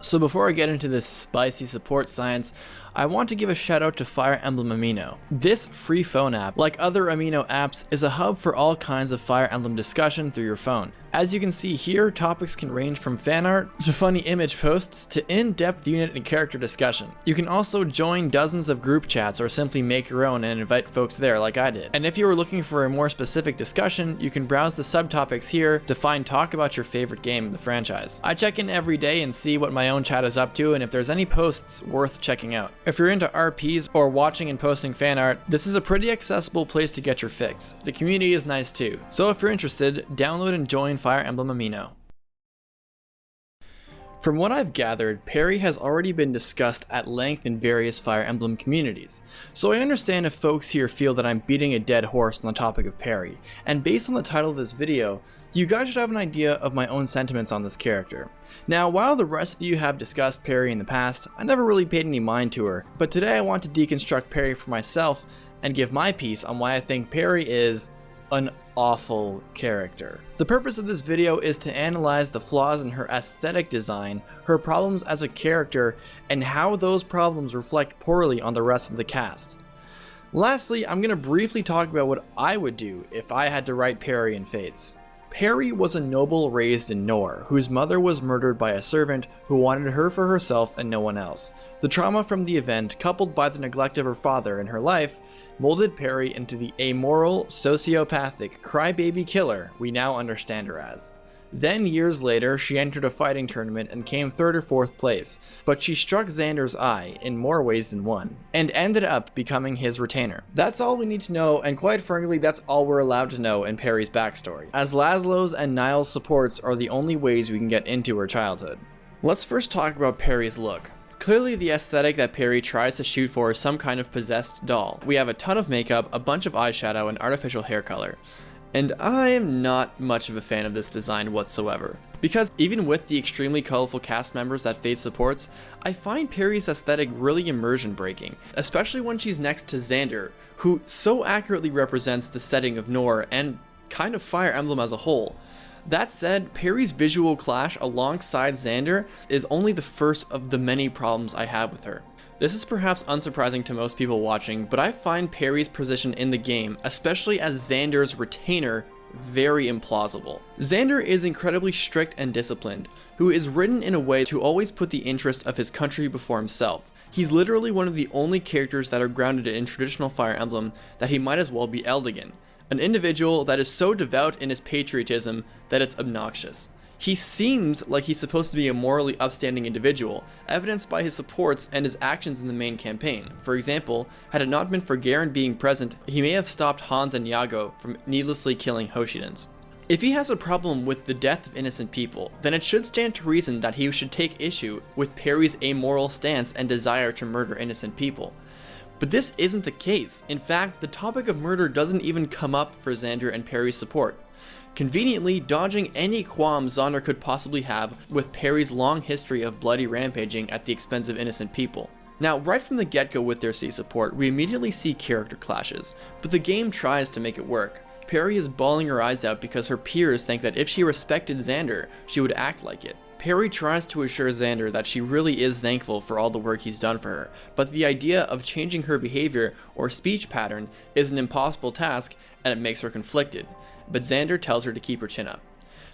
So before I get into this spicy support science, I want to give a shout out to Fire Emblem Amino. This free phone app, like other Amino apps, is a hub for all kinds of Fire Emblem discussion through your phone. As you can see here, topics can range from fan art to funny image posts to in-depth unit and character discussion. You can also join dozens of group chats or simply make your own and invite folks there like I did. And if you are looking for a more specific discussion, you can browse the subtopics here to find talk about your favorite game in the franchise. I check in every day and see what my own chat is up to and if there's any posts worth checking out. If you're into RPs or watching and posting fan art, this is a pretty accessible place to get your fix. The community is nice too. So if you're interested, download and join Fire Emblem Amino. From what I've gathered, Peri has already been discussed at length in various Fire Emblem communities, so I understand if folks here feel that I'm beating a dead horse on the topic of Peri, and based on the title of this video, you guys should have an idea of my own sentiments on this character. Now, while the rest of you have discussed Peri in the past, I never really paid any mind to her, but today I want to deconstruct Peri for myself and give my piece on why I think Peri is an awful character. The purpose of this video is to analyze the flaws in her aesthetic design, her problems as a character, and how those problems reflect poorly on the rest of the cast. Lastly, I'm going to briefly talk about what I would do if I had to write Peri in Fates. Peri was a noble raised in Nor, whose mother was murdered by a servant who wanted her for herself and no one else. The trauma from the event, coupled by the neglect of her father in her life, molded Peri into the amoral, sociopathic, crybaby killer we now understand her as. Then years later, she entered a fighting tournament and came 3rd or 4th place, but she struck Xander's eye in more ways than one, and ended up becoming his retainer. That's all we need to know, and quite frankly, that's all we're allowed to know in Peri's backstory, as Laszlo's and Niall's supports are the only ways we can get into her childhood. Let's first talk about Peri's look. Clearly the aesthetic that Peri tries to shoot for is some kind of possessed doll. We have a ton of makeup, a bunch of eyeshadow, and artificial hair color. And I am not much of a fan of this design whatsoever. Because even with the extremely colorful cast members that Fate supports, I find Peri's aesthetic really immersion breaking, especially when she's next to Xander, who so accurately represents the setting of Nor and kind of Fire Emblem as a whole. That said, Peri's visual clash alongside Xander is only the first of the many problems I have with her. This is perhaps unsurprising to most people watching, but I find Peri's position in the game, especially as Xander's retainer, very implausible. Xander is incredibly strict and disciplined, who is written in a way to always put the interest of his country before himself. He's literally one of the only characters that are grounded in traditional Fire Emblem that he might as well be Eldigan, an individual that is so devout in his patriotism that it's obnoxious. He seems like he's supposed to be a morally upstanding individual, evidenced by his supports and his actions in the main campaign. For example, had it not been for Garen being present, he may have stopped Hans and Yago from needlessly killing Hoshidans. If he has a problem with the death of innocent people, then it should stand to reason that he should take issue with Peri's amoral stance and desire to murder innocent people. But this isn't the case. In fact, the topic of murder doesn't even come up for Xander and Peri's support, conveniently dodging any qualms Xander could possibly have with Peri's long history of bloody rampaging at the expense of innocent people. Now, right from the get-go with their C support, we immediately see character clashes, but the game tries to make it work. Peri is bawling her eyes out because her peers think that if she respected Xander, she would act like it. Peri tries to assure Xander that she really is thankful for all the work he's done for her, but the idea of changing her behavior or speech pattern is an impossible task and it makes her conflicted. But Xander tells her to keep her chin up.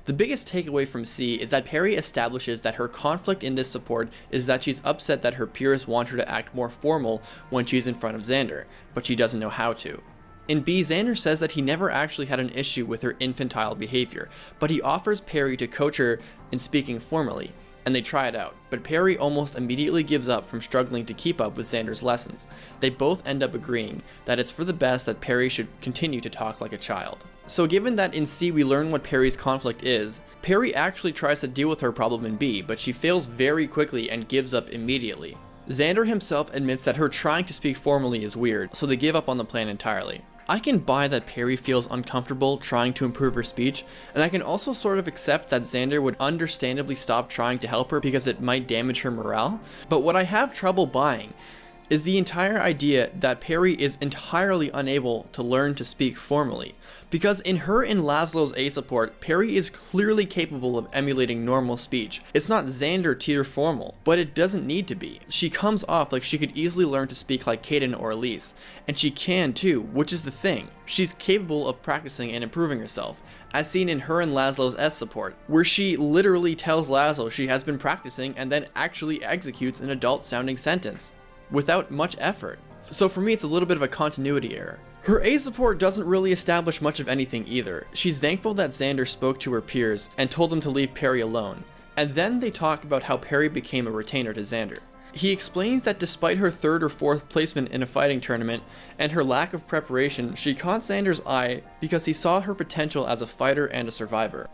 The biggest takeaway from C is that Peri establishes that her conflict in this support is that she's upset that her peers want her to act more formal when she's in front of Xander, but she doesn't know how to. In B, Xander says that he never actually had an issue with her infantile behavior, but he offers Peri to coach her in speaking formally, and they try it out, but Peri almost immediately gives up from struggling to keep up with Xander's lessons. They both end up agreeing that it's for the best that Peri should continue to talk like a child. So given that in C we learn what Peri's conflict is, Peri actually tries to deal with her problem in B, but she fails very quickly and gives up immediately. Xander himself admits that her trying to speak formally is weird, so they give up on the plan entirely. I can buy that Peri feels uncomfortable trying to improve her speech, and I can also sort of accept that Xander would understandably stop trying to help her because it might damage her morale, but what I have trouble buying is the entire idea that Peri is entirely unable to learn to speak formally, because in her and Laszlo's A support, Peri is clearly capable of emulating normal speech. It's not Xander tier formal, but it doesn't need to be. She comes off like she could easily learn to speak like Caden or Elise, and she can too, which is the thing. She's capable of practicing and improving herself, as seen in her and Laszlo's S support, where she literally tells Laszlo she has been practicing and then actually executes an adult-sounding sentence without much effort. So for me, it's a little bit of a continuity error. Her A support doesn't really establish much of anything either. She's thankful that Xander spoke to her peers and told them to leave Peri alone, and then they talk about how Peri became a retainer to Xander. He explains that despite her 3rd or 4th placement in a fighting tournament and her lack of preparation, she caught Xander's eye because he saw her potential as a fighter and a survivor.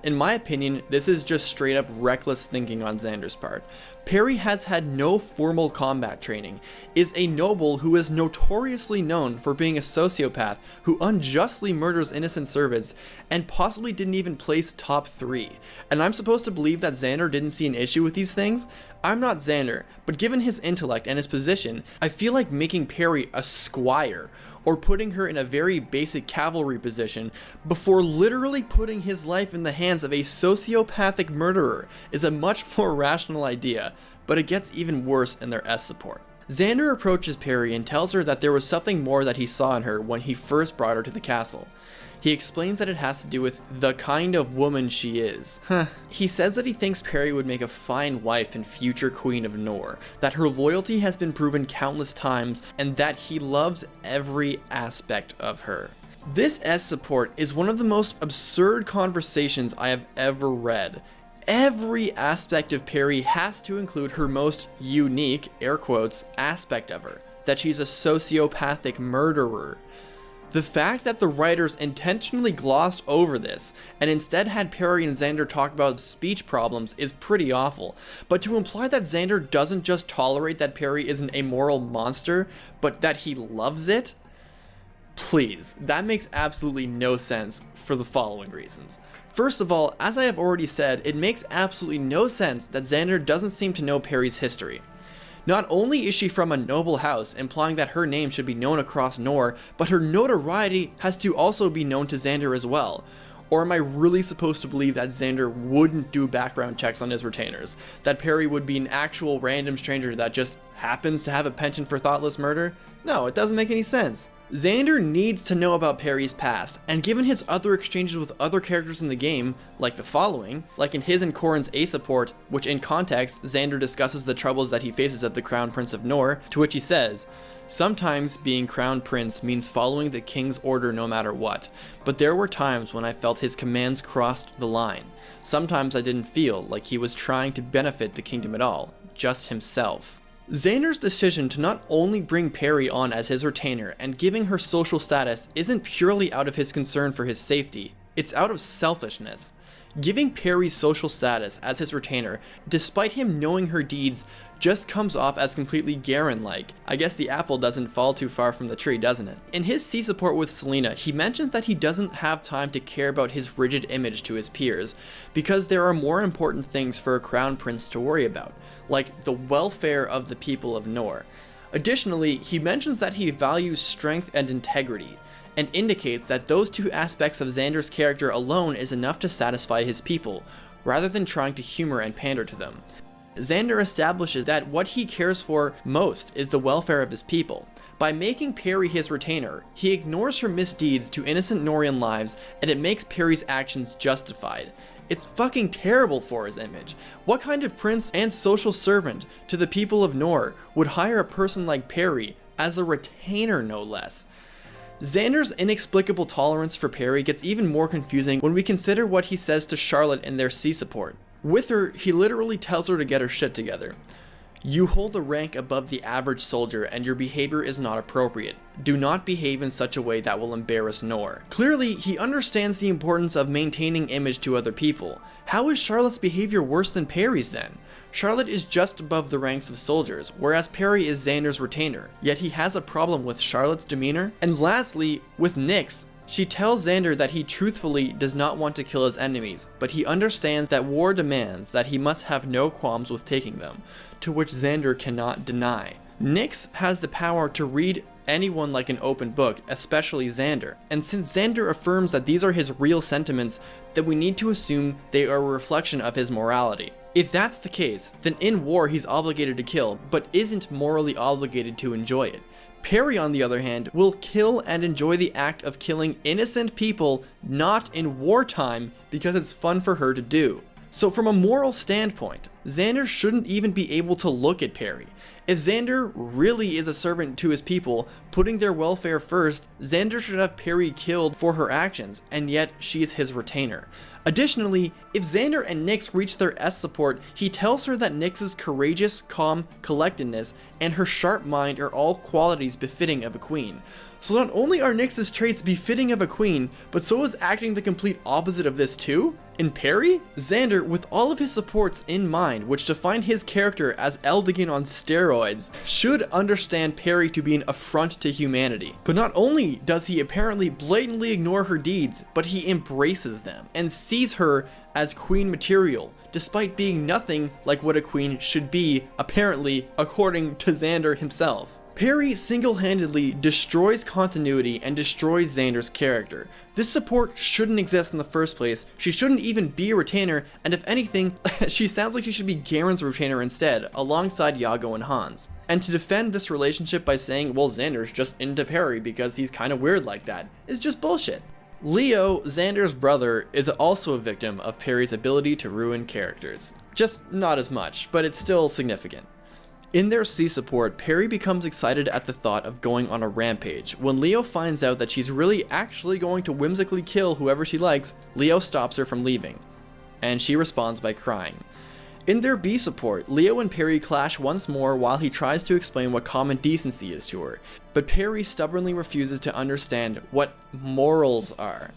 In my opinion, this is just straight up reckless thinking on Xander's part. Peri has had no formal combat training, is a noble who is notoriously known for being a sociopath who unjustly murders innocent servants, and possibly didn't even place top 3. And I'm supposed to believe that Xander didn't see an issue with these things? I'm not Xander, but given his intellect and his position, I feel like making Peri a squire, or putting her in a very basic cavalry position before literally putting his life in the hands of a sociopathic murderer is a much more rational idea, but it gets even worse in their S support. Xander approaches Peri and tells her that there was something more that he saw in her when he first brought her to the castle. He explains that it has to do with the kind of woman she is. He says that he thinks Peri would make a fine wife and future queen of Nor, that her loyalty has been proven countless times, and that he loves every aspect of her. This S support is one of the most absurd conversations I have ever read. Every aspect of Peri has to include her most unique, air quotes, aspect of her, that she's a sociopathic murderer. The fact that the writers intentionally glossed over this and instead had Peri and Xander talk about speech problems is pretty awful, but to imply that Xander doesn't just tolerate that Peri is an amoral monster, but that he loves it? Please, that makes absolutely no sense for the following reasons. First of all, as I have already said, it makes absolutely no sense that Xander doesn't seem to know Peri's history. Not only is she from a noble house, implying that her name should be known across Nor, but her notoriety has to also be known to Xander as well. Or am I really supposed to believe that Xander wouldn't do background checks on his retainers? That Peri would be an actual random stranger that just happens to have a penchant for thoughtless murder? No, it doesn't make any sense. Xander needs to know about Peri's past, and given his other exchanges with other characters in the game, like the following, like in his and Corrin's A support, which in context, Xander discusses the troubles that he faces as the Crown Prince of Nor, to which he says, "Sometimes being Crown Prince means following the King's order no matter what, but there were times when I felt his commands crossed the line. Sometimes I didn't feel like he was trying to benefit the kingdom at all, just himself." Xander's decision to not only bring Peri on as his retainer and giving her social status isn't purely out of his concern for his safety, it's out of selfishness. Giving Peri's social status as his retainer, despite him knowing her deeds, just comes off as completely Garen-like. I guess the apple doesn't fall too far from the tree, doesn't it? In his C support with Selena, he mentions that he doesn't have time to care about his rigid image to his peers, because there are more important things for a crown prince to worry about, like the welfare of the people of Nor. Additionally, he mentions that he values strength and integrity, and indicates that those two aspects of Xander's character alone is enough to satisfy his people, rather than trying to humor and pander to them. Xander establishes that what he cares for most is the welfare of his people. By making Peri his retainer, he ignores her misdeeds to innocent Norian lives, and it makes Peri's actions justified. It's fucking terrible for his image. What kind of prince and social servant to the people of Nor would hire a person like Peri, as a retainer no less? Xander's inexplicable tolerance for Peri gets even more confusing when we consider what he says to Charlotte in their C support. With her, he literally tells her to get her shit together. "You hold a rank above the average soldier and your behavior is not appropriate. Do not behave in such a way that will embarrass Nor." Clearly, he understands the importance of maintaining image to other people. How is Charlotte's behavior worse than Peri's then? Charlotte is just above the ranks of soldiers, whereas Peri is Xander's retainer, yet he has a problem with Charlotte's demeanor. And lastly, with Nyx, She tells Xander that he truthfully does not want to kill his enemies, but he understands that war demands that he must have no qualms with taking them, to which Xander cannot deny. Nyx has the power to read anyone like an open book, especially Xander, and since Xander affirms that these are his real sentiments, then we need to assume they are a reflection of his morality. If that's the case, then in war he's obligated to kill, but isn't morally obligated to enjoy it. Peri, on the other hand, will kill and enjoy the act of killing innocent people not in wartime because it's fun for her to do. So from a moral standpoint, Xander shouldn't even be able to look at Peri. If Xander really is a servant to his people, putting their welfare first, Xander should have Peri killed for her actions, and yet she is his retainer. Additionally, if Xander and Nyx reach their S support, he tells her that Nyx's courageous, calm, collectedness, and her sharp mind are all qualities befitting of a queen. So not only are Nyx's traits befitting of a queen, but so is acting the complete opposite of this too? In Peri? Xander, with all of his supports in mind, which define his character as Eldigan on steroids, should understand Peri to be an affront to humanity. But not only does he apparently blatantly ignore her deeds, but he embraces them, and sees her as queen material, despite being nothing like what a queen should be, apparently, according to Xander himself. Peri single-handedly destroys continuity and destroys Xander's character. This support shouldn't exist in the first place, she shouldn't even be a retainer, and if anything, she sounds like she should be Garen's retainer instead, alongside Yago and Hans. And to defend this relationship by saying, well, Xander's just into Peri because he's kinda weird like that, is just bullshit. Leo, Xander's brother, is also a victim of Peri's ability to ruin characters. Just not as much, but it's still significant. In their C support, Peri becomes excited at the thought of going on a rampage. When Leo finds out that she's really actually going to whimsically kill whoever she likes, Leo stops her from leaving, and she responds by crying. In their B support, Leo and Peri clash once more while he tries to explain what common decency is to her, but Peri stubbornly refuses to understand what morals are.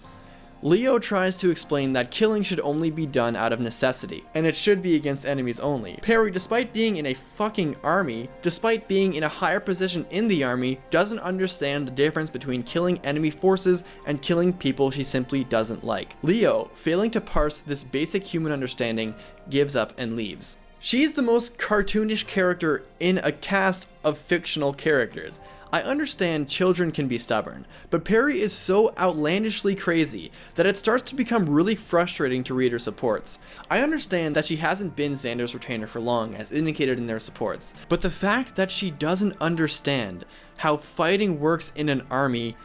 Leo tries to explain that killing should only be done out of necessity, and it should be against enemies only. Peri, despite being in a fucking army, despite being in a higher position in the army, doesn't understand the difference between killing enemy forces and killing people she simply doesn't like. Leo, failing to parse this basic human understanding, gives up and leaves. She's the most cartoonish character in a cast of fictional characters. I understand children can be stubborn, but Peri is so outlandishly crazy that it starts to become really frustrating to read her supports. I understand that she hasn't been Xander's retainer for long, as indicated in their supports, but the fact that she doesn't understand how fighting works in an army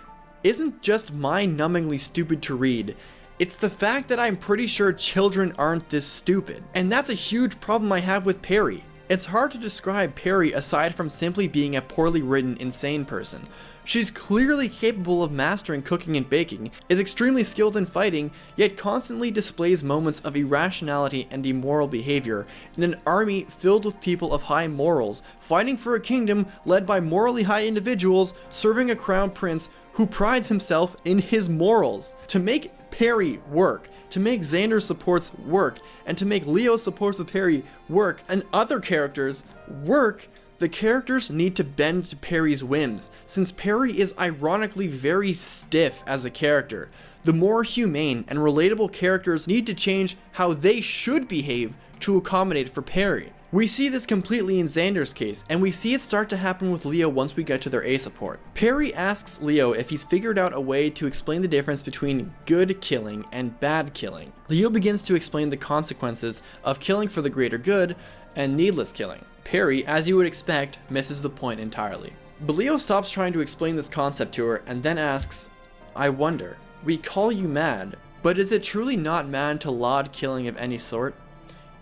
isn't just mind-numbingly stupid to read. It's the fact that I'm pretty sure children aren't this stupid, and that's a huge problem I have with Peri. It's hard to describe Peri aside from simply being a poorly written, insane person. She's clearly capable of mastering cooking and baking, is extremely skilled in fighting, yet constantly displays moments of irrationality and immoral behavior in an army filled with people of high morals, fighting for a kingdom led by morally high individuals, serving a crown prince who prides himself in his morals. To make Peri work, to make Xander's supports work, and to make Leo's supports with Peri work, and other characters work, the characters need to bend to Peri's whims, since Peri is ironically very stiff as a character. The more humane and relatable characters need to change how they should behave to accommodate for Peri. We see this completely in Xander's case, and we see it start to happen with Leo once we get to their A support. Peri asks Leo if he's figured out a way to explain the difference between good killing and bad killing. Leo begins to explain the consequences of killing for the greater good and needless killing. Peri, as you would expect, misses the point entirely. But Leo stops trying to explain this concept to her and then asks, I wonder, we call you mad, but is it truly not mad to laud killing of any sort?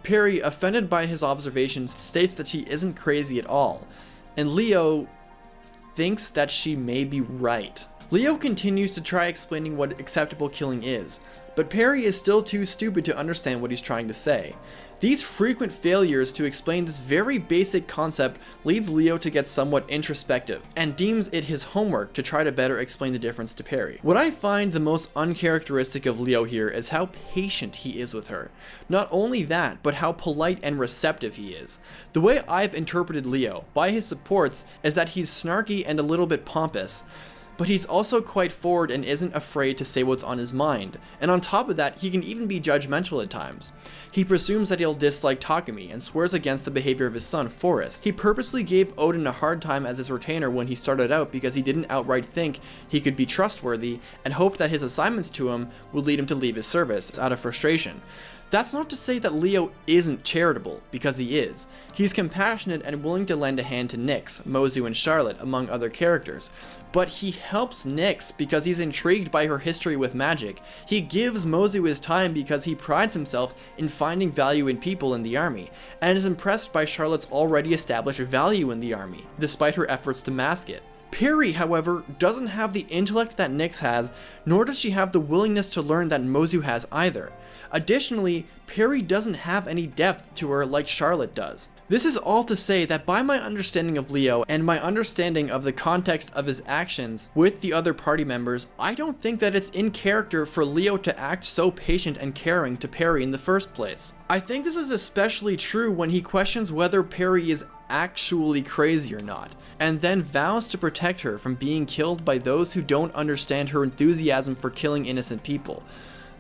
Peri, offended by his observations, states that she isn't crazy at all, and Leo thinks that she may be right. Leo continues to try explaining what acceptable killing is, but Peri is still too stupid to understand what he's trying to say. These frequent failures to explain this very basic concept leads Leo to get somewhat introspective, and deems it his homework to try to better explain the difference to Peri. What I find the most uncharacteristic of Leo here is how patient he is with her. Not only that, but how polite and receptive he is. The way I've interpreted Leo, by his supports, is that he's snarky and a little bit pompous, but he's also quite forward and isn't afraid to say what's on his mind, and on top of that, he can even be judgmental at times. He presumes that he'll dislike Takumi and swears against the behavior of his son, Forrest. He purposely gave Odin a hard time as his retainer when he started out because he didn't outright think he could be trustworthy and hoped that his assignments to him would lead him to leave his service out of frustration. That's not to say that Leo isn't charitable, because he is. He's compassionate and willing to lend a hand to Nyx, Mozu, and Charlotte, among other characters. But he helps Nyx because he's intrigued by her history with magic. He gives Mozu his time because he prides himself in finding value in people in the army, and is impressed by Charlotte's already established value in the army, despite her efforts to mask it. Peri, however, doesn't have the intellect that Nyx has, nor does she have the willingness to learn that Mozu has either. Additionally, Peri doesn't have any depth to her like Charlotte does. This is all to say that by my understanding of Leo and my understanding of the context of his actions with the other party members, I don't think that it's in character for Leo to act so patient and caring to Peri in the first place. I think this is especially true when he questions whether Peri is actually crazy or not, and then vows to protect her from being killed by those who don't understand her enthusiasm for killing innocent people.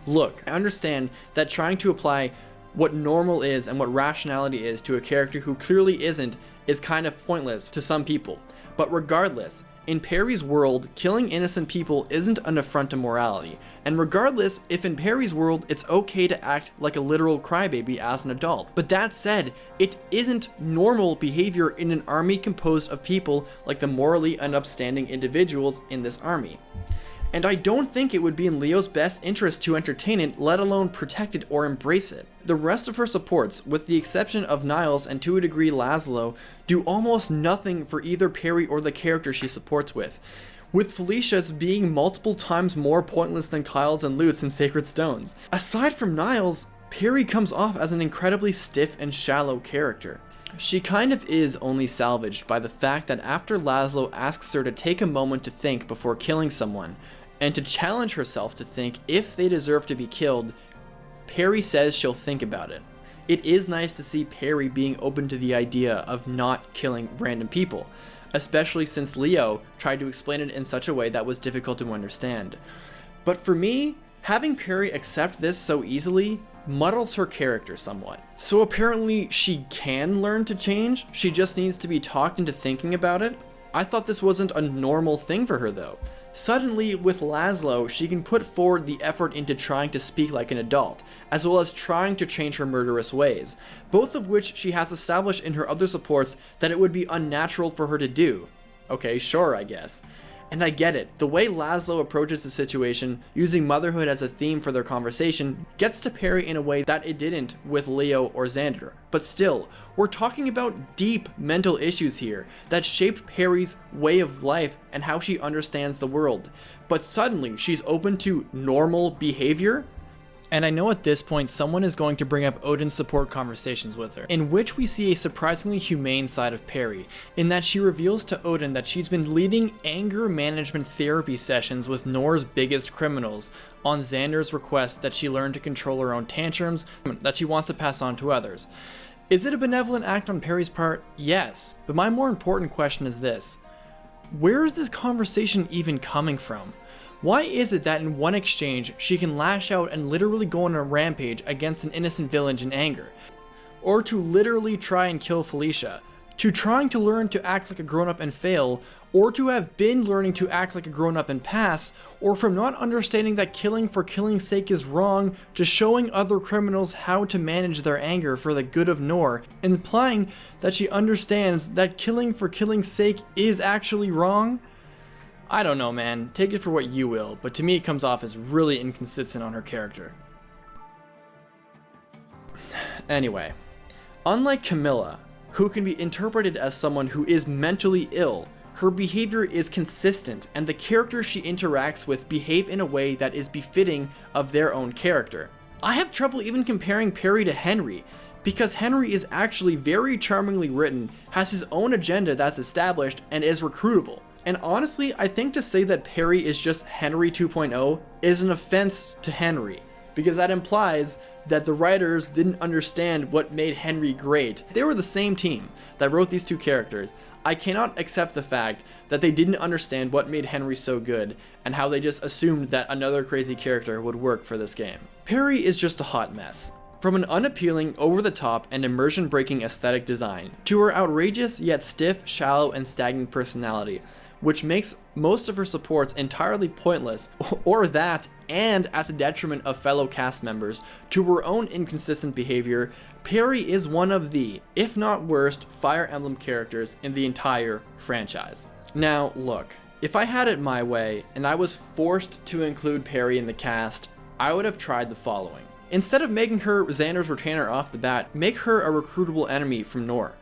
Look, I understand that trying to apply what normal is and what rationality is to a character who clearly isn't is kind of pointless to some people. But regardless, in Peri's world, killing innocent people isn't an affront to morality. And regardless, if in Peri's world it's okay to act like a literal crybaby as an adult. But that said, it isn't normal behavior in an army composed of people like the morally and upstanding individuals in this army. And I don't think it would be in Leo's best interest to entertain it, let alone protect it or embrace it. The rest of her supports, with the exception of Niles and to a degree Laszlo, do almost nothing for either Peri or the character she supports with Felicia's being multiple times more pointless than Kyle's and Lute's in Sacred Stones. Aside from Niles, Peri comes off as an incredibly stiff and shallow character. She kind of is only salvaged by the fact that after Laszlo asks her to take a moment to think before killing someone, and to challenge herself to think if they deserve to be killed, Peri says she'll think about it. It is nice to see Peri being open to the idea of not killing random people, especially since Leo tried to explain it in such a way that was difficult to understand. But for me, having Peri accept this so easily muddles her character somewhat. So apparently she can learn to change, she just needs to be talked into thinking about it. I thought this wasn't a normal thing for her though. Suddenly, with Laszlo, she can put forward the effort into trying to speak like an adult, as well as trying to change her murderous ways, both of which she has established in her other supports that it would be unnatural for her to do. Okay, sure, I guess. And I get it, the way Laszlo approaches the situation, using motherhood as a theme for their conversation, gets to Peri in a way that it didn't with Leo or Xander. But still, we're talking about deep mental issues here that shaped Peri's way of life and how she understands the world. But suddenly, she's open to normal behavior? And I know at this point someone is going to bring up Odin's support conversations with her, in which we see a surprisingly humane side of Peri, in that she reveals to Odin that she's been leading anger management therapy sessions with Nor's biggest criminals, on Xander's request that she learn to control her own tantrums that she wants to pass on to others. Is it a benevolent act on Peri's part? Yes, but my more important question is this: where is this conversation even coming from? Why is it that in one exchange, she can lash out and literally go on a rampage against an innocent village in anger? Or to literally try and kill Felicia? To trying to learn to act like a grown-up and fail? Or to have been learning to act like a grown-up and pass? Or from not understanding that killing for killing's sake is wrong, to showing other criminals how to manage their anger for the good of Nor, implying that she understands that killing for killing's sake is actually wrong? I don't know, man, take it for what you will, but to me it comes off as really inconsistent on her character. Anyway, unlike Camilla, who can be interpreted as someone who is mentally ill, her behavior is consistent and the characters she interacts with behave in a way that is befitting of their own character. I have trouble even comparing Peri to Henry, because Henry is actually very charmingly written, has his own agenda that's established, and is recruitable. And honestly, I think to say that Peri is just Henry 2.0 is an offense to Henry, because that implies that the writers didn't understand what made Henry great. They were the same team that wrote these two characters. I cannot accept the fact that they didn't understand what made Henry so good and how they just assumed that another crazy character would work for this game. Peri is just a hot mess. From an unappealing, over-the-top, and immersion-breaking aesthetic design, to her outrageous yet stiff, shallow, and stagnant personality, which makes most of her supports entirely pointless, or that, and at the detriment of fellow cast members, to her own inconsistent behavior, Peri is one of the, if not worst, Fire Emblem characters in the entire franchise. Now, look, if I had it my way, and I was forced to include Peri in the cast, I would have tried the following. Instead of making her Xander's retainer off the bat, make her a recruitable enemy from Nor.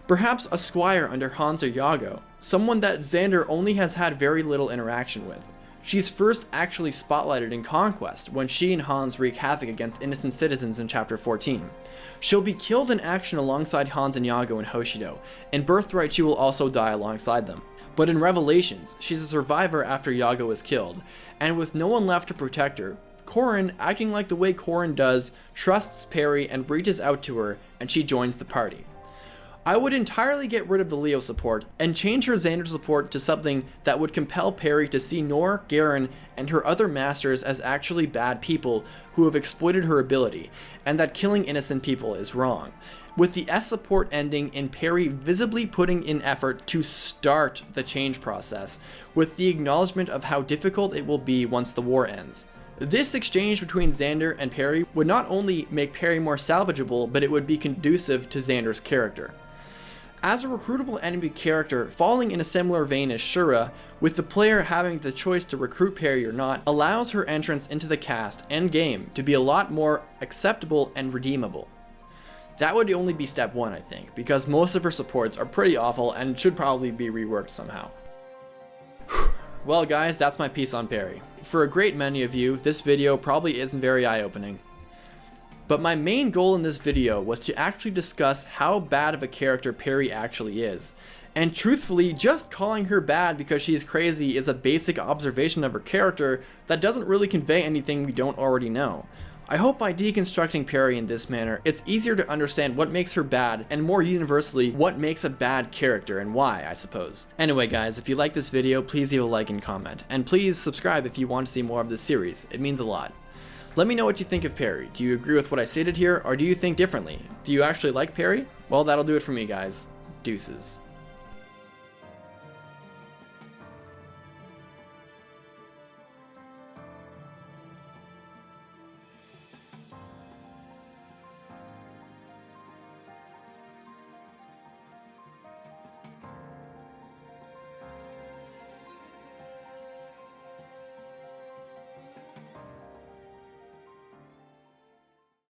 Perhaps a squire under Hans or Yago, someone that Xander only has had very little interaction with. She's first actually spotlighted in Conquest, when she and Hans wreak havoc against innocent citizens in Chapter 14. She'll be killed in action alongside Hans and Yago in Hoshido. In Birthright she will also die alongside them. But in Revelations, she's a survivor after Yago is killed, and with no one left to protect her, Corrin, acting like the way Corrin does, trusts Peri and reaches out to her, and she joins the party. I would entirely get rid of the Leo support and change her Xander support to something that would compel Peri to see Nor, Garen, and her other masters as actually bad people who have exploited her ability, and that killing innocent people is wrong. With the S support ending in Peri visibly putting in effort to start the change process, with the acknowledgement of how difficult it will be once the war ends. This exchange between Xander and Peri would not only make Peri more salvageable, but it would be conducive to Xander's character. As a recruitable enemy character, falling in a similar vein as Shura, with the player having the choice to recruit Peri or not, allows her entrance into the cast and game to be a lot more acceptable and redeemable. That would only be step one, I think, because most of her supports are pretty awful and should probably be reworked somehow. Well guys, that's my piece on Peri. For a great many of you, this video probably isn't very eye-opening. But my main goal in this video was to actually discuss how bad of a character Peri actually is. And truthfully, just calling her bad because she's crazy is a basic observation of her character that doesn't really convey anything we don't already know. I hope by deconstructing Peri in this manner, it's easier to understand what makes her bad, and more universally, what makes a bad character and why, I suppose. Anyway guys, if you like this video, please leave a like and comment. And please subscribe if you want to see more of this series, it means a lot. Let me know what you think of Peri. Do you agree with what I stated here, or do you think differently? Do you actually like Peri? Well, that'll do it for me guys. Deuces.